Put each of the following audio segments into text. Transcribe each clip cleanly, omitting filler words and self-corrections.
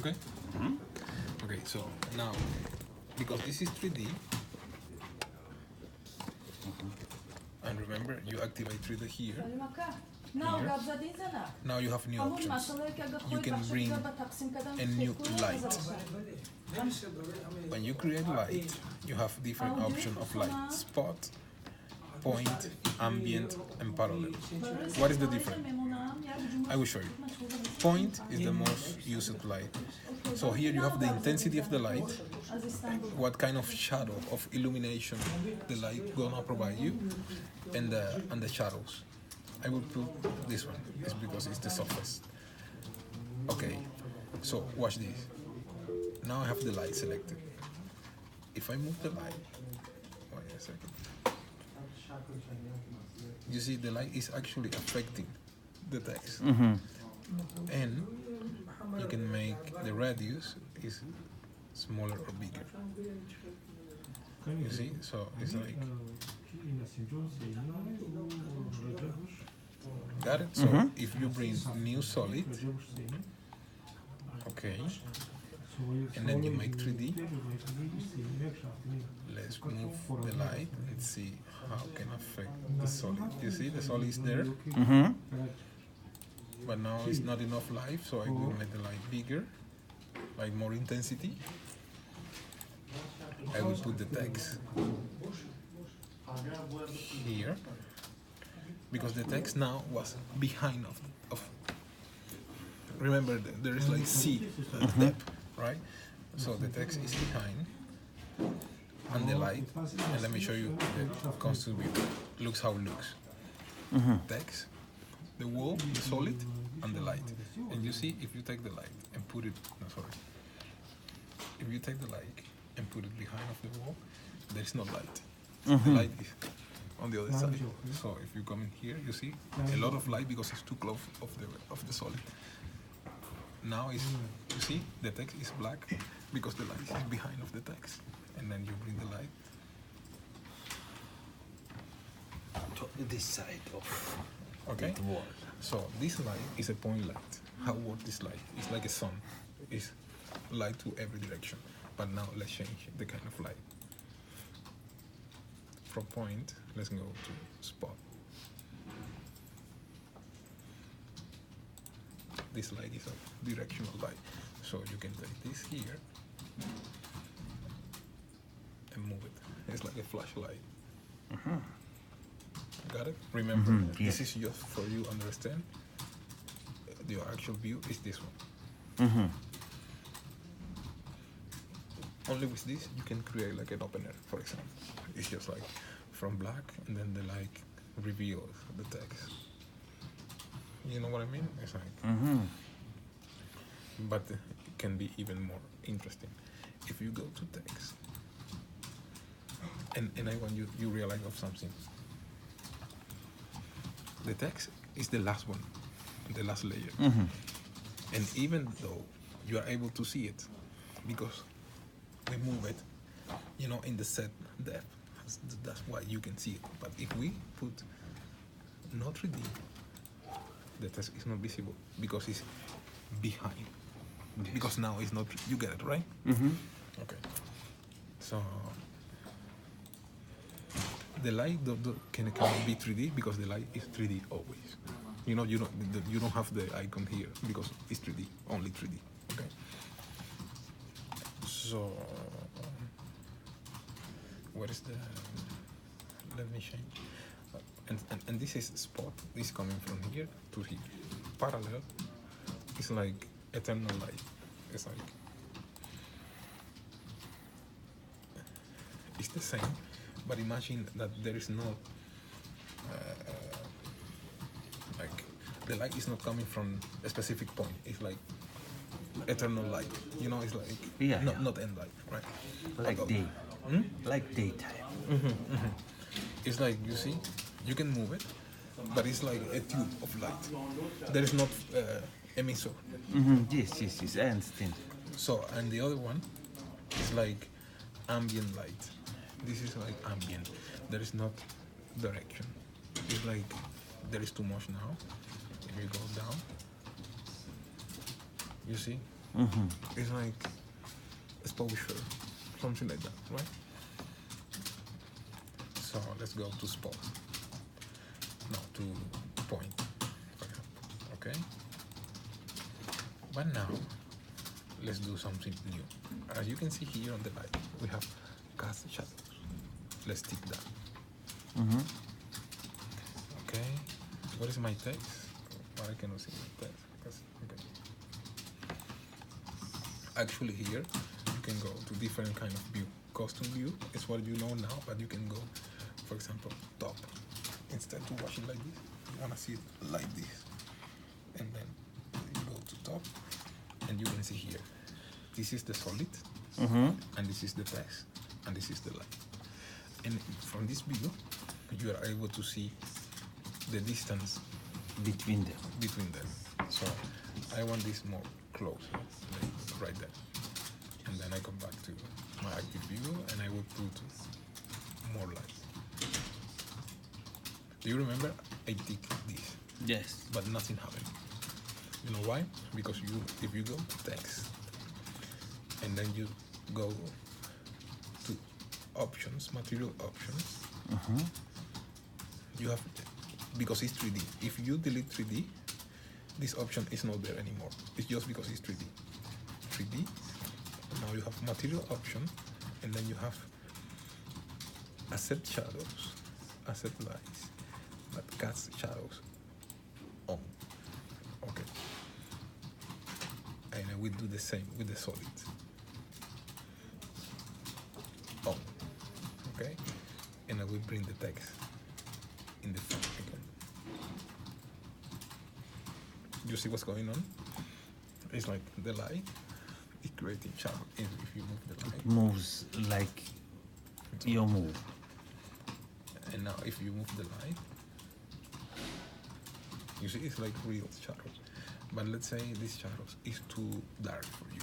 Okay? Okay, so now, because this is 3D, and remember, you activate 3D here. Here. Now you have new options. You can bring a new light. When you create light, you have different options of light: spot, point, ambient, and parallel. What is the difference? I will show you. Point is the most used light. So here you have the intensity of the light, what kind of shadow of illumination the light gonna provide you, and the shadows. I will put this one. It's because it's the softest. Okay, so watch this. Now I have the light selected. If I move the light, wait a second. You see, the light is actually affecting the text, and you can make the radius is smaller or bigger. You see, so it's like, got it? So if you bring new solid, okay, and then you make 3D, let's move the light and see how can affect the solid. You see, the solid is there, but now it's not enough light, so I will make the light bigger, like more intensity. I will put the text here, because the text now was behind of remember, there is like C depth, right? So the text is behind, and the light, and let me show you the constant view. Looks how it looks. Text, the wall, the solid, and the light. And you see, if you take the light and put it, if you take the light and put it behind of the wall, there's no light. The light is on the other side. So if you come in here, you see a lot of light because it's too close of the solid. Now is, you see, the text is black because the light is behind of the text. And then you bring the light to this side of okay. the wall. So this light is a point light. How works this light? It's like a sun. It's light to every direction. But now let's change the kind of light. From point, let's go to spot. This light is a directional light. So you can take this here and move it. It's like a flashlight. Got it? Remember, yes. This is just for you understand. The actual view is this one. Only with this you can create like an opener, for example. It's just like from black, and then the light reveals the text. You know what I mean? It's like, but it can be even more interesting if you go to text, and I want you realize of something. The text is the last one, the last layer, and even though you are able to see it, because we move it, in the set depth, that's why you can see it. But if we put not 3D, the text is not visible because it's behind. Yes. Because now it's not. You get it, right? Okay. So the light can be 3D because the light is 3D always. You don't have the icon here because it's 3D, only 3D. Okay. So what is the? Let me change. And this is spot. This is coming from here to here. Parallel is like eternal light. It's like it's the same, but imagine that there is no like the light is not coming from a specific point. It's like eternal light. It's like not end light, right? Like day, like daytime. It's like, you see, you can move it, but it's like a tube of light. There is not emitter. Yes, I understand. So, and the other one is like ambient light. This is like ambient. There is not direction. It's like there is too much now. If you go down, you see, It's like exposure, something like that, right? So let's go to spot. No, to point, for example. Okay. But now, let's do something new. As you can see here on the light, we have cast shadows. Let's tick that. Okay. What is my text? Well, I cannot see the text. Okay. Actually, here you can go to different kind of view. Custom view is what you know now, but you can go, for example, top. Instead of watching like this, you wanna see it like this, and then you go to top, and you can see here. This is the solid, and this is the text, and this is the light. And from this view, you are able to see the distance Between them. So I want this more close, like right there. And then I come back to my active view, and I will put more light. Do you remember? I tick this, Yes. but nothing happened. You know why? Because if you go to text, and then you go to options, material options, you have, because it's 3D. If you delete 3D, this option is not there anymore. It's just because it's 3D. 3D. Now you have material option, and then you have accept shadows, accept lights, but cast shadows on. Okay. And I will do the same with the solid. On. Okay. And I will bring the text in the front again. You see what's going on? It's like the light is creating shadow. If you move the light, Moves like you move. and now if you move the light, you see it's like real shadows. But let's say this shadows is too dark for you.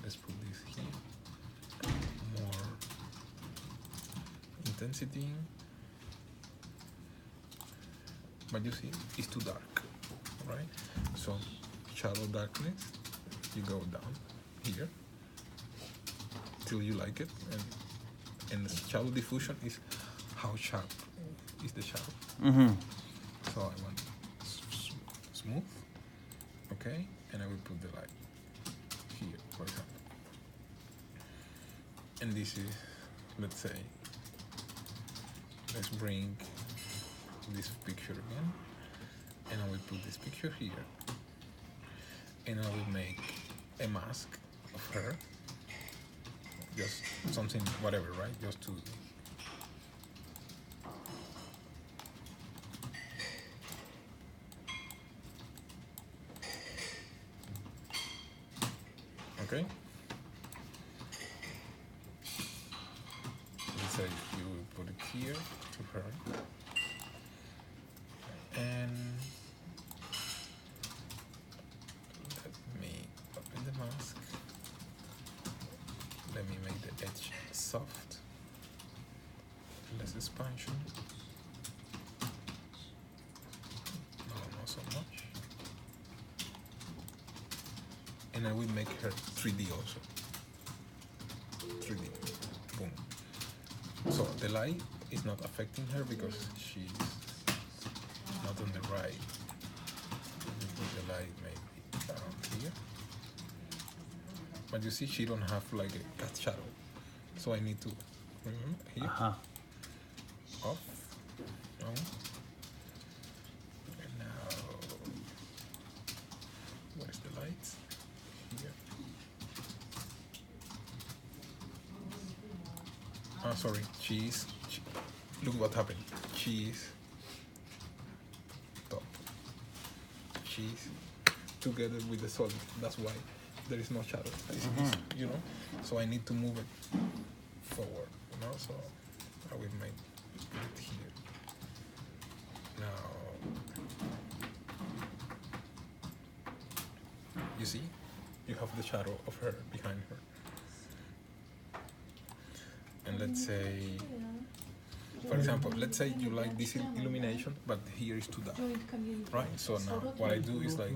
Let's put this here. More intensity. But you see, it's too dark, right? So shadow darkness, you go down here till you like it, and the shadow diffusion is how sharp is the shadow. So I want smooth, okay, and I will put the light here, for example. And this is, let's say, let's bring this picture again, and I will put this picture here, and I will make a mask of her, just something, whatever, right? Just to okay. Let's say you will put it here to her, and let me open the mask. Let me make the edge soft, less expansion. No, not so much. And I will make her 3D also. 3D. Boom. So the light is not affecting her because she's not on the right. The light maybe around here. But you see, she don't have like a cat shadow. So I need to remember here. Off. On. And now, where's the lights? Here. Sorry, cheese. Look what happened. Cheese. Top. Cheese. Together with the solid. That's why there is no shadow. You know? So I need to move it forward. You know? So I will make it here. Now, you see? You have the shadow of her behind her. And let's say For example, let's say you like this illumination, but here is too dark, right? So now what I do is like,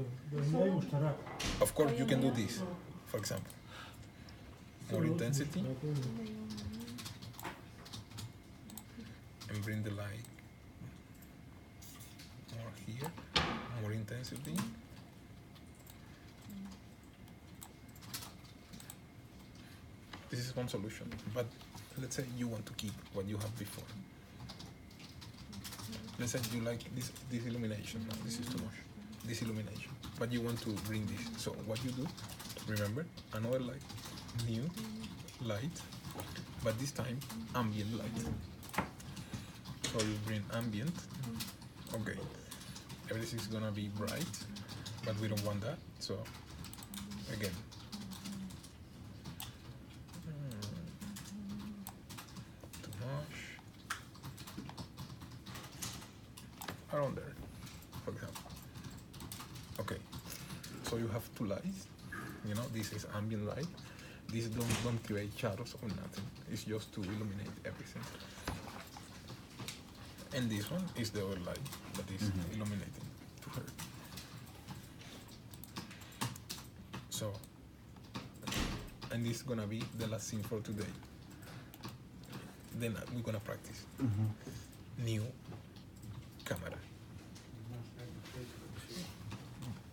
of course you can do this, for example, more intensity, and bring the light more here, more intensity. This is one solution, but let's say you want to keep what you have before. Let's say you like this illumination. No, this is too much. This illumination, but you want to bring this. So what you do, remember, another light, new light, but this time ambient light. So you bring ambient. Okay, everything's gonna be bright, but we don't want that. So again. Around there, for example. Okay, so you have two lights. You know, this is ambient light. These don't create shadows or nothing. It's just to illuminate everything. And this one is the other light that is illuminating to her. So, and this is gonna be the last thing for today. Then we're gonna practice new camera.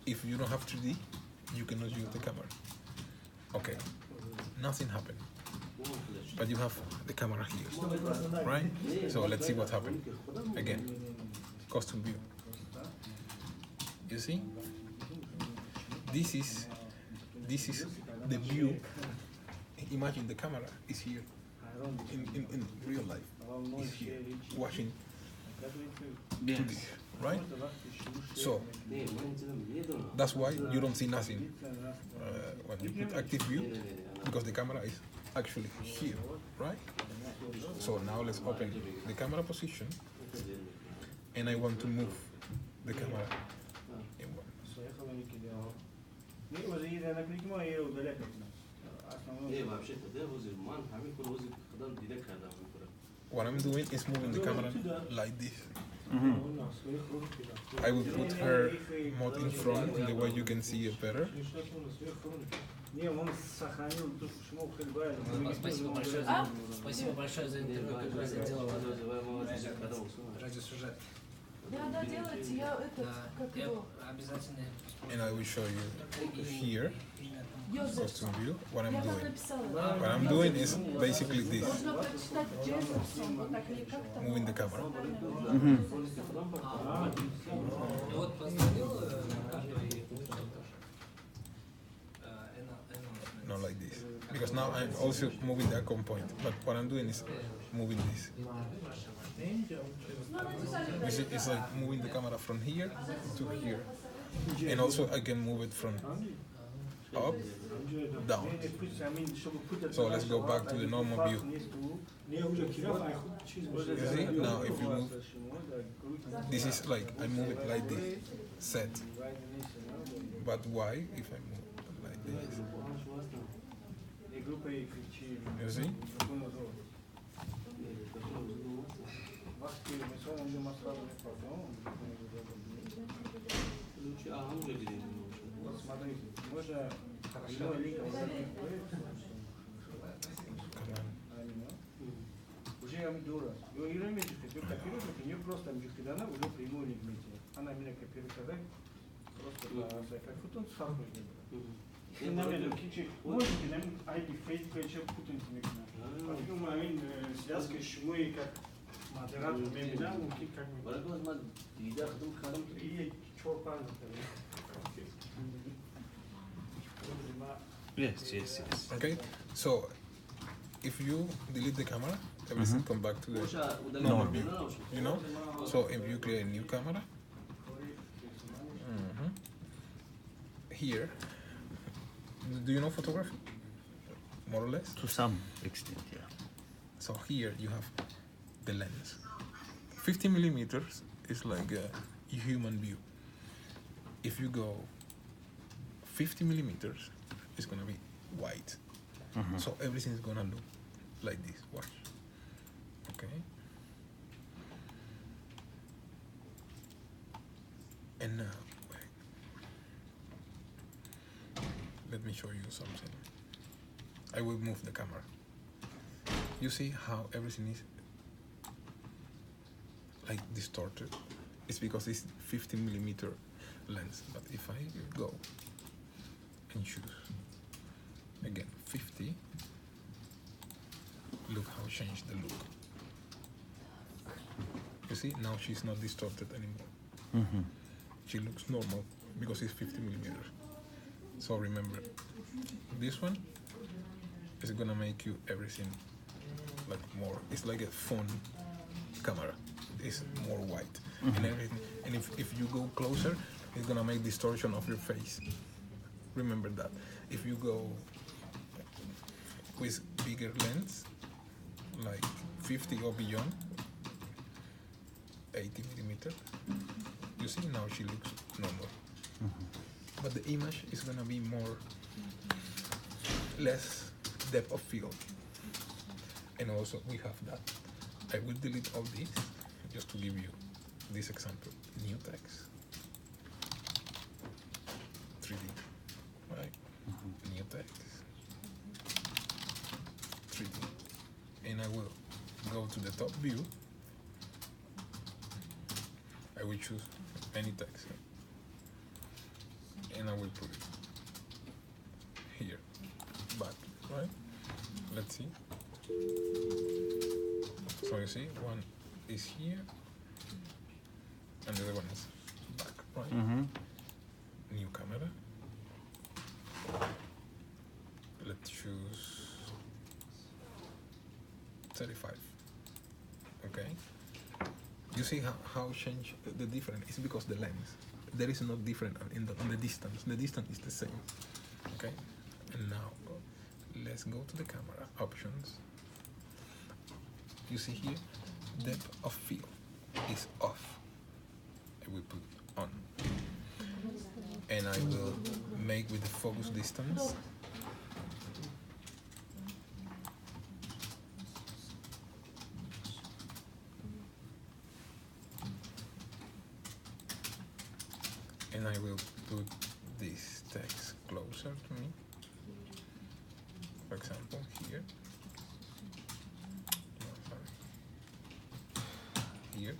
If you don't have 3D, you cannot use the camera. Okay, nothing happened. But you have the camera here, right? So let's see what happened. Again, custom view. You see? This is the view. Imagine the camera is here in real life. It's here, watching Yes. this, right? So that's why you don't see nothing when you put active view, because the camera is actually here, right? So now let's open the camera position, and I want to move the camera in one. What I'm doing is moving the camera like this. I will put her more in front in the way you can see it better. Спасибо большое за интервью, которое сделала радиосюжет. Да, делайте, я этот, как его. Обязательно. And I will show you here, custom view, what I'm Я там doing. написала. What I'm doing is basically this, Можно прочитать Джефферсон, вот так не как там. moving the camera. Вот позвонил Рикардо и Not like this, because now I'm also moving the icon point, but what I'm doing is moving this. You see, it's like moving the camera from here to here, and also I can move it from up, down. So let's go back to the normal view. You see, now if you move, this is like, I move it like this, set. But why if I move it like this? You see? Come on. Уже я вам говорю раз. Ее копирует, у нее просто когда она уже прямой лигментия. Она меня копирует, тогда просто как футон с фарбой. Феномен кичи. Может, феномен айди фейк кичи футон с мекна. Поэтому мы связка с мы как модератор вебинар, мы как бы. Барагоз мад ида ходом ходом И чорпан. Yes, yes, yes. Okay, so if you delete the camera, everything come back to the No. normal view. You know? So if you create a new camera, here, do you know photography? More or less? To some extent, yeah. So here you have the lens. 50 millimeters is like a human view. If you go 50 millimeters, it's gonna be white. So everything is gonna look like this. Watch. Okay. let me show you something. I will move the camera. You see how everything is like distorted? It's because it's 50mm lens. But if I go and choose again 50, look how it changed the look. You see, now she's not distorted anymore. She looks normal because it's 50mm. So remember, this one is gonna make you everything like more. It's like a phone camera. It's more white and everything. And if you go closer, it's gonna make distortion of your face. Remember that. If you go with bigger lens, like 50 or beyond, 80mm, you see now she looks normal. But the image is gonna be less depth of field. And also we have that. I will delete all these just to give you this example. New text, 3D, right? New text, 3D. And I will go to the top view. I will choose any text. And I will put it here, back, right? Let's see. So you see, one is here, and the other one is back, right? New camera. Let's choose 35. Okay. You see how change the difference? It's because the lens. There is no different on the distance. The distance is the same. Okay. And now let's go to the camera options. You see here, depth of field is off. I will put on. And I will make with the focus distance. And I will put this text closer to me. For example, here. Here,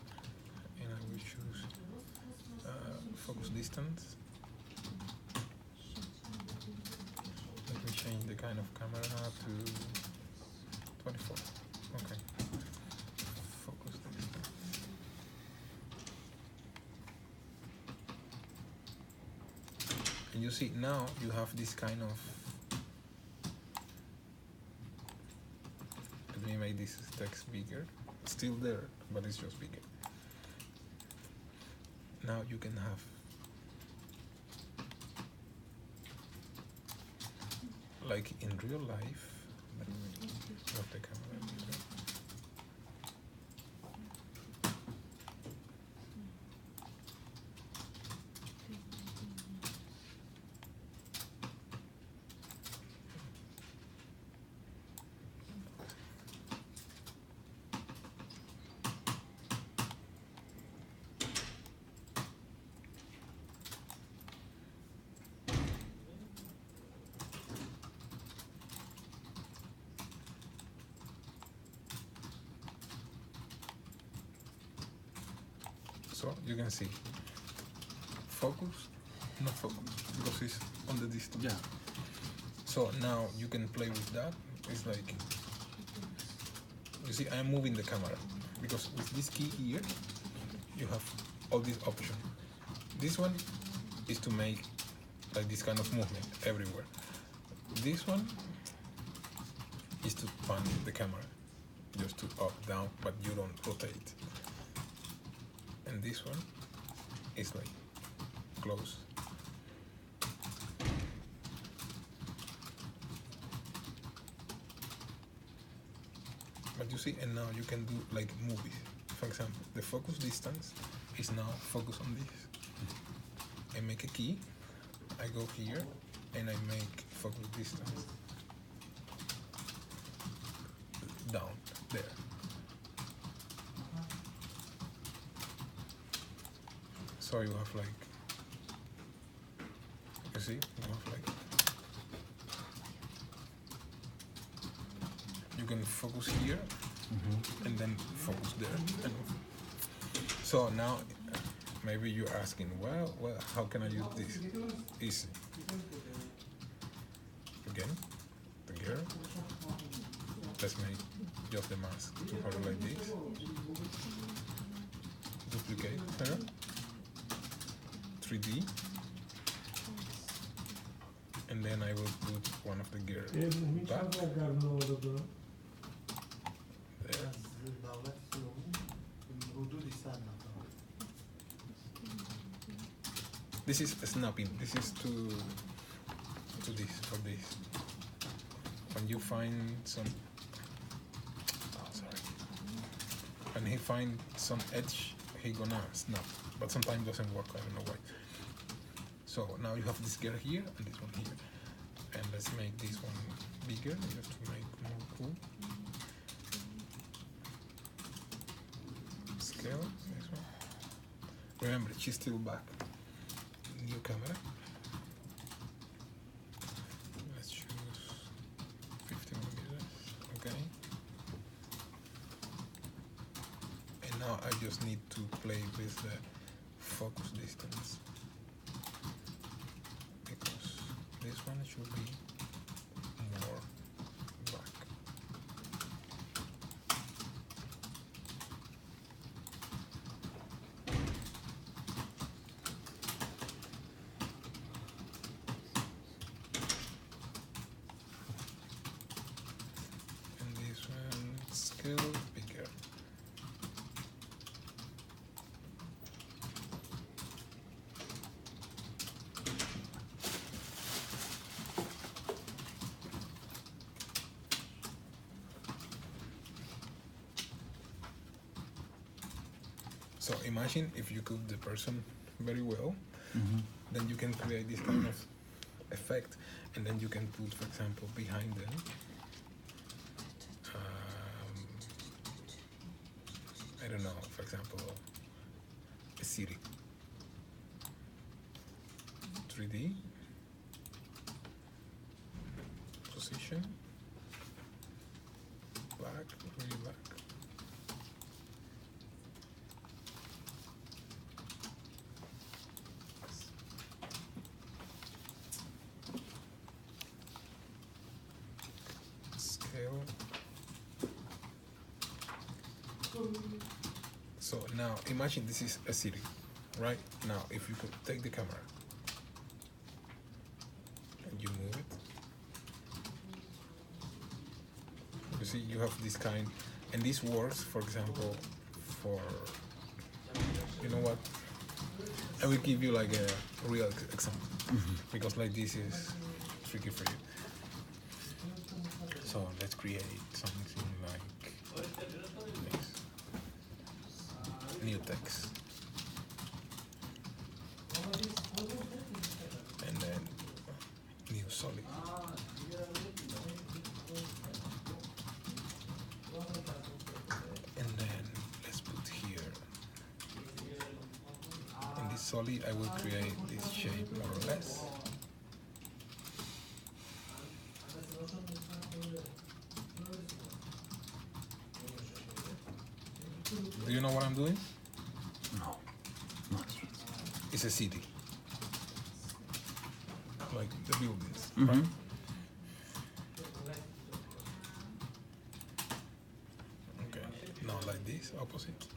and I will choose focus distance. Let me change the kind of camera to 24. Okay. Focus distance. And you see now you have this kind of. Let me make this text bigger. It's still there, but it's just bigger. Now you can have like in real life. Let me move the camera. So you can see focus, not focus, because it's on the distance. Yeah. So now you can play with that. It's like, you see, I am moving the camera because with this key here, you have all these options. This one is to make like this kind of movement everywhere. This one is to pan the camera, just to up, down, but you don't rotate. And this one is like close. But you see, and now you can do like movies. For example, the focus distance is now focus on this. I make a key, I go here, and I make focus distance down there. So you have like, you see, you have like can focus here and then focus there. So now maybe you're asking, well, how can I use this? Easy. Again, the gear. Let's make just the mask to her like this. Duplicate her. 3D. And then I will put one of the gear back. There. This is snapping. This is to this, for this. When you find some, when he find some edge, he gonna snap. But sometimes doesn't work. I don't know why. So now you have this gear here and this one here, and let's make this one bigger just to make more cool. Scale this one. Remember, she's still back. New camera. Let's choose 50 millimeters. Okay. And now I just need to play with the focus distance, because this one should be more back. And this one scale bigger. So imagine if you cook the person very well, then you can create this kind of effect, and then you can put, for example, behind them I don't know, for example, a city. 3D position, back, really back. Scale. So now imagine this is a city, right? Now if you could take the camera and you move it, you see you have this kind, and this works, for example, for, you know what, I will give you like a real example, because like this is tricky for you. So let's create something like this. New text. And then new solid. And then let's put here. In this solid I will create this shape more or less. Do you know what I'm doing? No, not yet. It's a city. Like the buildings, right? Okay, now like this, opposite.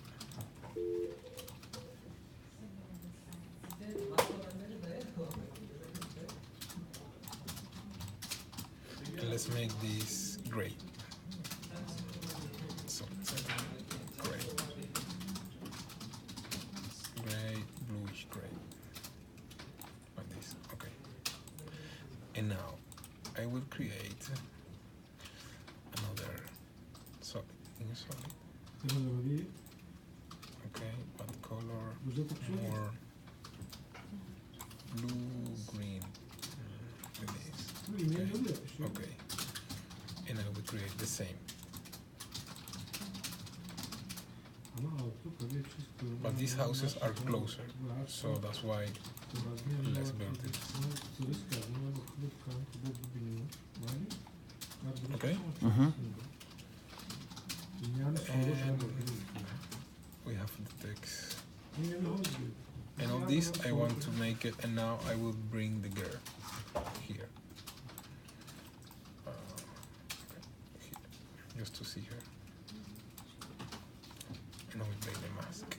And let's make this gray. So gray. Gray, bluish gray. Like this, okay. And now I will create another solid, new solid. Okay, what color? More blue, green. Like this. Okay. Okay. And I will create the same. But these houses are closer, so that's why let's build this. Okay? this I want to make it, and now I will bring the girl here. Here, just to see her. And I will make the mask.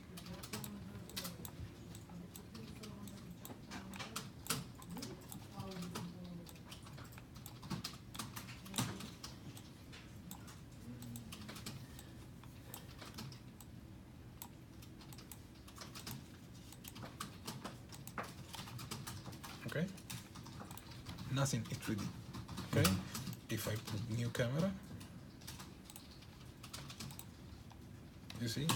Okay, nothing is 3D. Okay, if I put new camera, you see,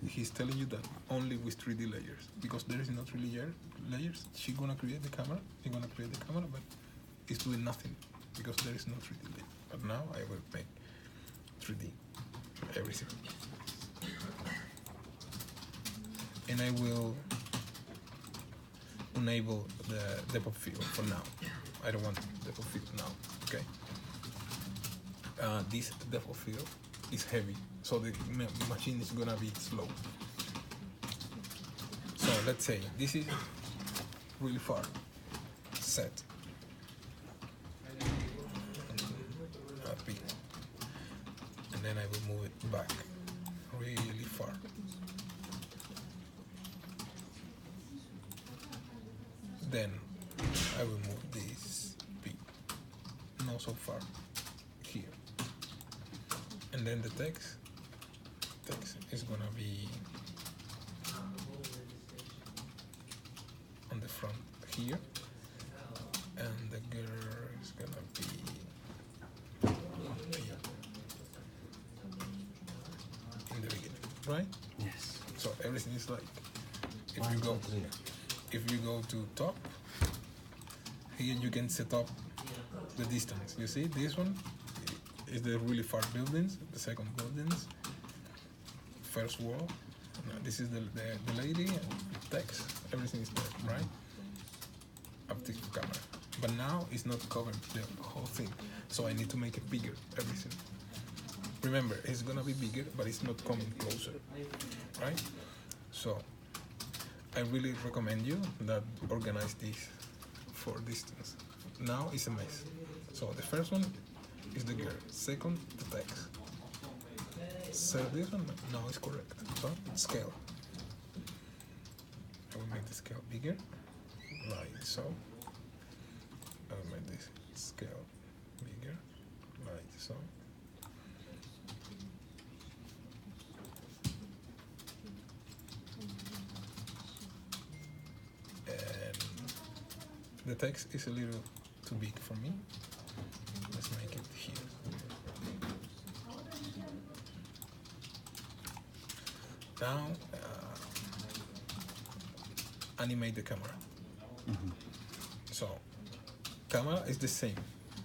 he's telling you that only with 3D layers, because there is not really layers. She's gonna create the camera, he's gonna create the camera, but it's doing nothing because there is no 3D layer. But now I will make 3D everything, and I will enable the depth of field for now. I don't want depth of field now. Okay. This depth of field is heavy, so the machine is gonna be slow. So let's say this is really far set. And then I will move it back really far. Then I will move this P, not so far, here. And then the text is gonna be on the front here, and the girl is gonna be here in the beginning, right? Yes. So everything is like, if you go to top, here you can set up the distance. You see, this one is the really far buildings, the second buildings, first wall. Now, this is the lady, and text, everything is there, right? Optics camera. But now it's not covered the whole thing, so I need to make it bigger, everything. Remember, it's gonna be bigger, but it's not coming closer, right? So I really recommend you that organize this for distance. Now it's a mess. So the first one is the girl, second the text. So this one now is correct. So scale. I will make the scale bigger, like so. I will make this scale bigger, like so. The text is a little too big for me. Let's make it here. Now, animate the camera. So, camera is the same.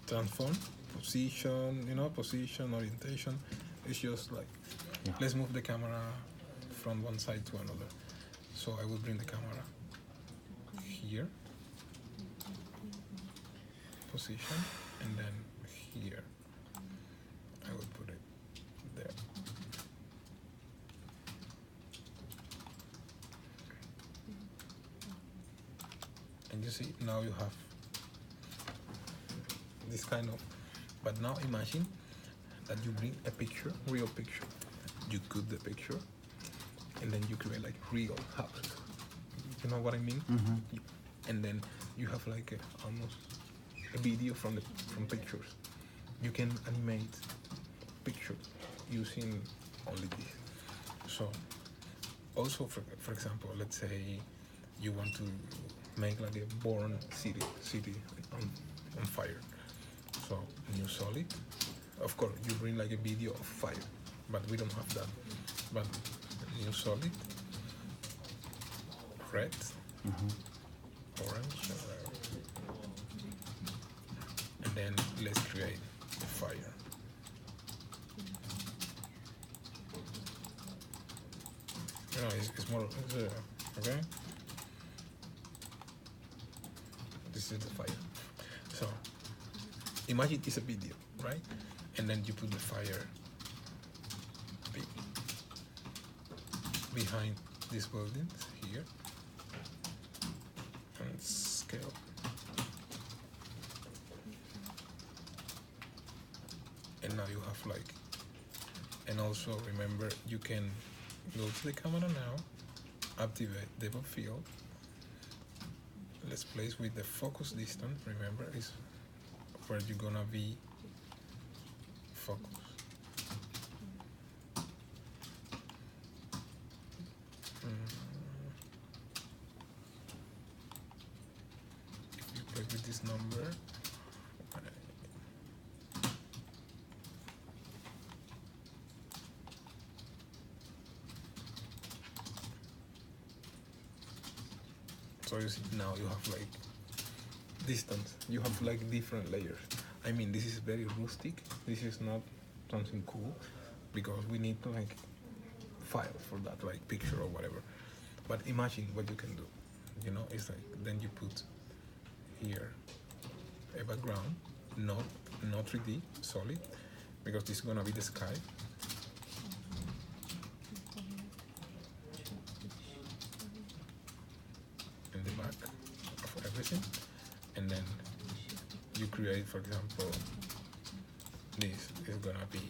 Transform, position, position, orientation. It's just like, let's move the camera from one side to another. So I will bring the camera here. Position, and then here I will put it there. And you see, now you have this kind of, but now imagine that you bring a picture, real picture, you cut the picture, and then you create like real habit. You know what I mean? And then you have like almost a video from pictures. You can animate pictures using only this. So also for example, let's say you want to make like a born city on fire. So new solid. Of course you bring like a video of fire, but we don't have that. But new solid, red, orange, and then let's create the fire. It's more, okay? This is the fire. So imagine it's a video, right? And then you put the fire behind these buildings here. like, and also remember you can go to the camera now, activate depth of field. Let's place with the focus distance. Remember, is where you're gonna be focused. If you play with this number, so you see now you have like distance, you have like different layers. I mean, this is very rustic, this is not something cool, because we need to like file for that, like picture or whatever. But imagine what you can do, you know, it's like, then you put here a background, not 3D, solid, because this is gonna be the sky. In the back of everything, and then you create, for example, this is gonna be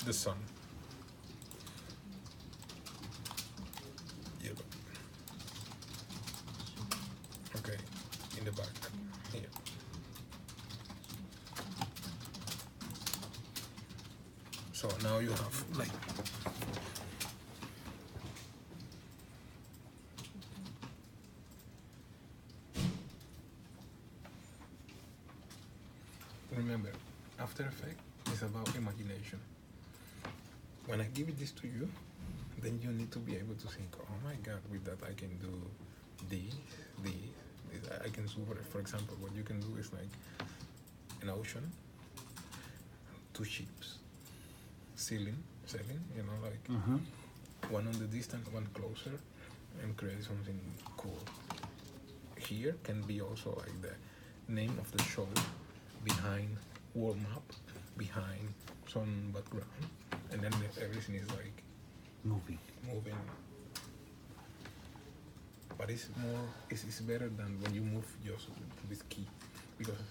the sun, yellow. Okay, in the back here. So now you have like remember, After Effects is about imagination. When I give this to you, then you need to be able to think, oh my God, with that I can do this. I can super, for example, what you can do is like an ocean, two ships, sailing, you know, like one on the distance, one closer, and create something cool. Here can be also like the name of the show behind world map, behind some background, and then everything is like moving. But it's more, it's better than when you move just with key, because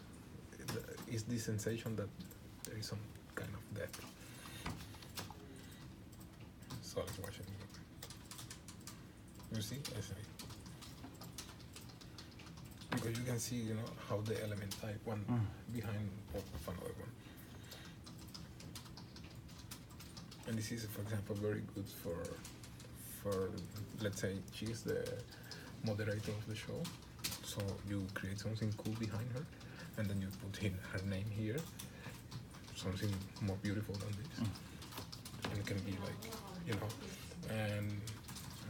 it's the sensation that there is some kind of depth. So let's watch it. You see, I say, because you can see, you know, how the element type one behind of another one. And this is, for example, very good for let's say she's the moderator of the show, so you create something cool behind her, and then you put in her name here, something more beautiful than this, and it can be like, you know, and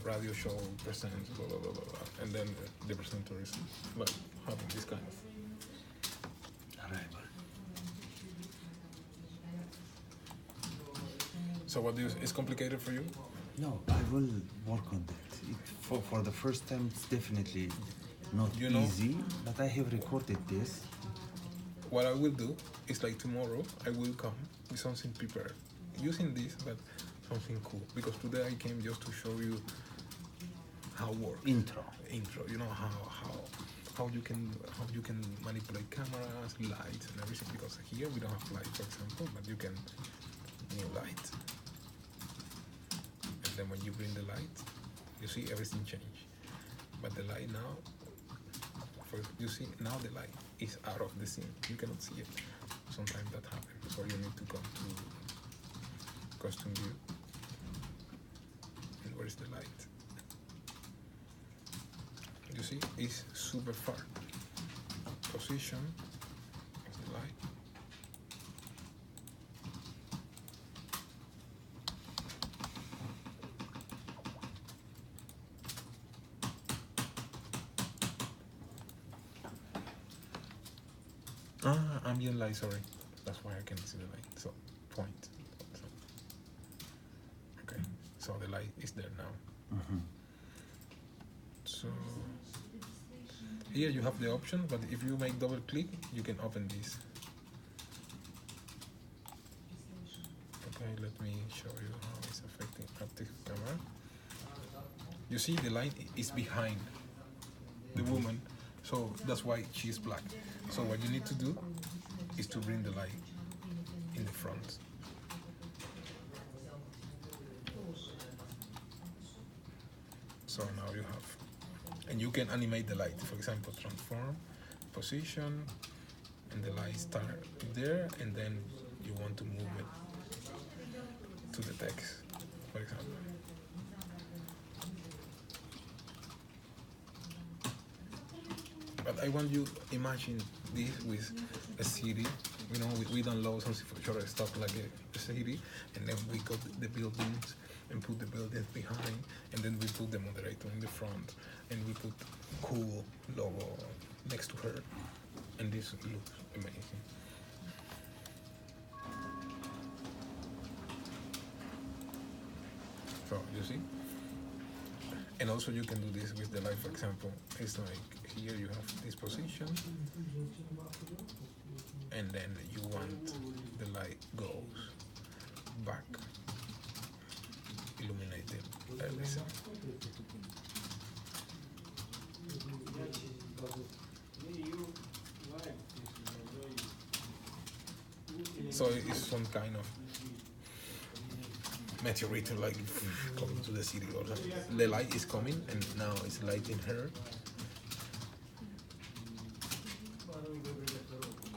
radio show presents blah blah blah blah, blah. And then the presenter is like having this kind of Arrival. So what do you, is complicated for you? No, I will work on that. For the first time, it's definitely not You know- easy, but I have recorded this. What I will do is like tomorrow I will come with something prepared, using this, but something cool, because today I came just to show you how works. Intro. You know how you can manipulate cameras, lights, and everything, because here we don't have light, for example, but you can new light, and then when you bring the light, you see everything change. But the light now, you see now the light is out of the scene, you cannot see it. Sometimes that happens, so you need to come to costume view, and where is the light? You see, it's super far. Position of the light. Ambient light, sorry. That's why I can see the light. So, point. So, okay, so the light is there now. So, here you have the option, but if you make double click, you can open this. Okay, let me show you how it's affecting active camera. You see the light is behind the woman. So that's why she's black. So what you need to do is to bring the light in the front. So now you have, and you can animate the light. For example, transform, position, and the light start there, and then you want to move it to the text, for example. But I want you imagine this with a city. You know, we download some short stuff like a city, and then we got the buildings and put the buildings behind, and then we put the moderator in the front, and we put cool logo next to her, and this looks amazing. So you see, and also you can do this with the light. For example, it's like here you have this position, and then you want the light goes back, illuminated everything. So it's some kind of meteorite like coming to the city or something. The light is coming and now it's lighting her.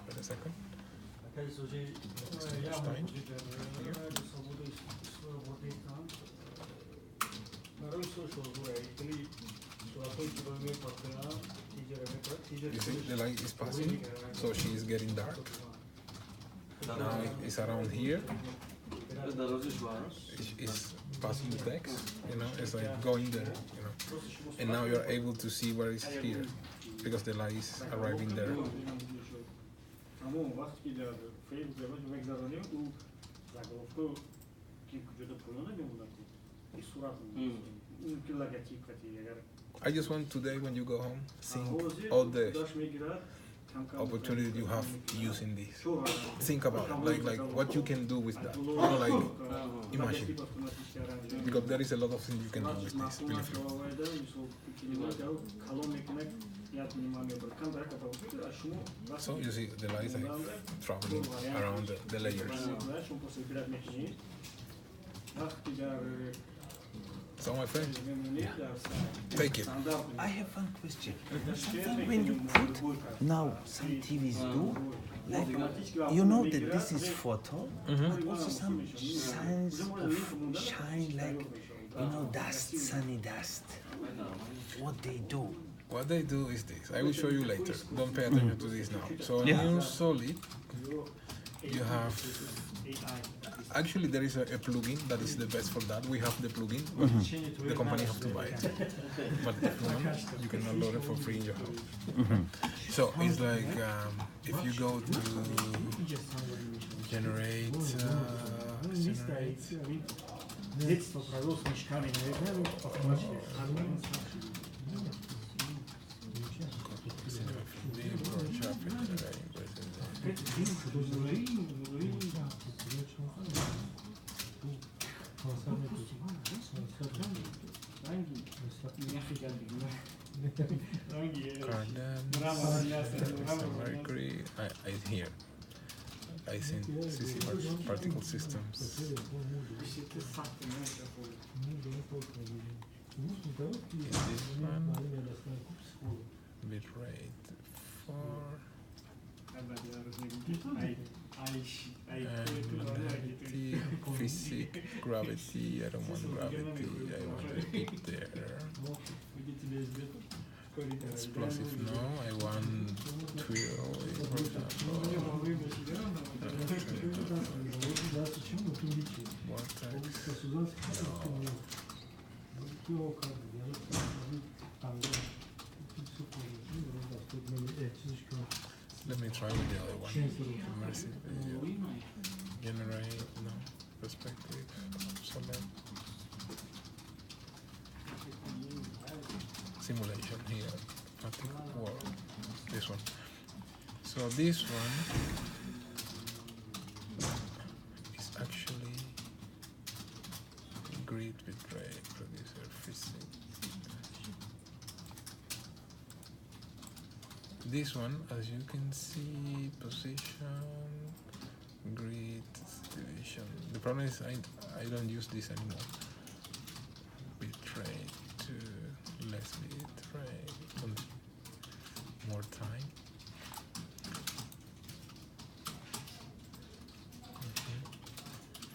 Wait a second. Time. Here. You see, the light is passing, so she is getting dark. Now it's around here. It's passing the text, you know, it's like going there, you know. And now you're able to see where it's here, because the light is arriving there. I just want today, when you go home, think all the opportunity you have using this. Think about it, like what you can do with that. You know, like imagine, because there is a lot of things you can do with this. Believe me. So you see the lights like traveling around the layers. So my friend, take it. I have one question. Something when you put now some TVs do, like you know that this is photo, but also some signs of shine, like you know, dust, sunny dust. What they do? What they do is this. I will show you later. Don't pay attention to this now. So in Solid, you have. Actually, there is a plugin that is the best for that. We have the plugin, but the company have to buy it. But if you want, you can download it for free in your house. So it's like if you go to generate, Mercury. I here. I think CC particle systems. Is this one? Bit rate 4. Modality, physics, gravity. I don't want gravity. I want to keep there. Explosive, no. I want twirl, for example. Vortex, no. Let me try with the other one. Immersive video. Generate, no. Perspective, select. Simulation here. World. This one. So this one is actually grid bitrate producer physics. this one, as you can see, position, grid, division. The problem is I don't use this anymore. Bitrate to less bitrate, more time.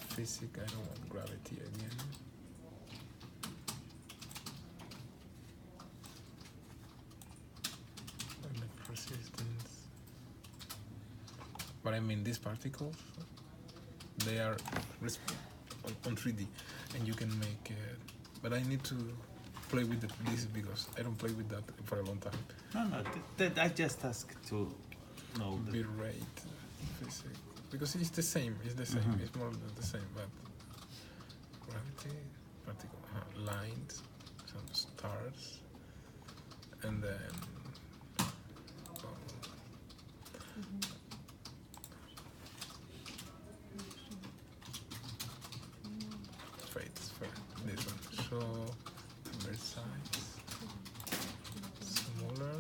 Physics, I don't want gravity again. Resistance. But I mean, these particles, they are on 3D, and you can make. But I need to play with this because I don't play with that for a long time. No, I just asked to know the Bitrate, physics, because it's the same. It's the same. It's more or less the same. But gravity, particle lines, some stars, and then. This one. So convert size smaller.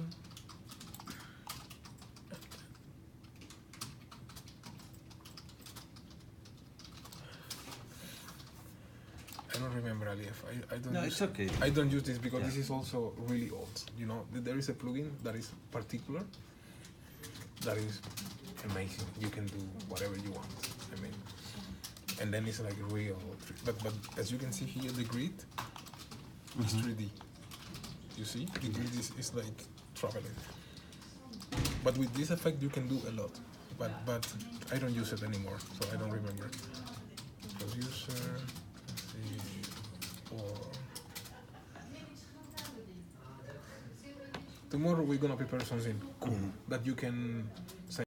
I don't remember Alief. I don't. No, use, it's okay. I don't use this because this is also really old. You know, there is a plugin that is particular. That is amazing. You can do whatever you want. I mean. And then it's like real, but as you can see here, the grid is 3D. You see, the grid is like traveling. But with this effect, you can do a lot. But I don't use it anymore, so I don't remember. Producer, let's see, or tomorrow we're gonna prepare something cool that you can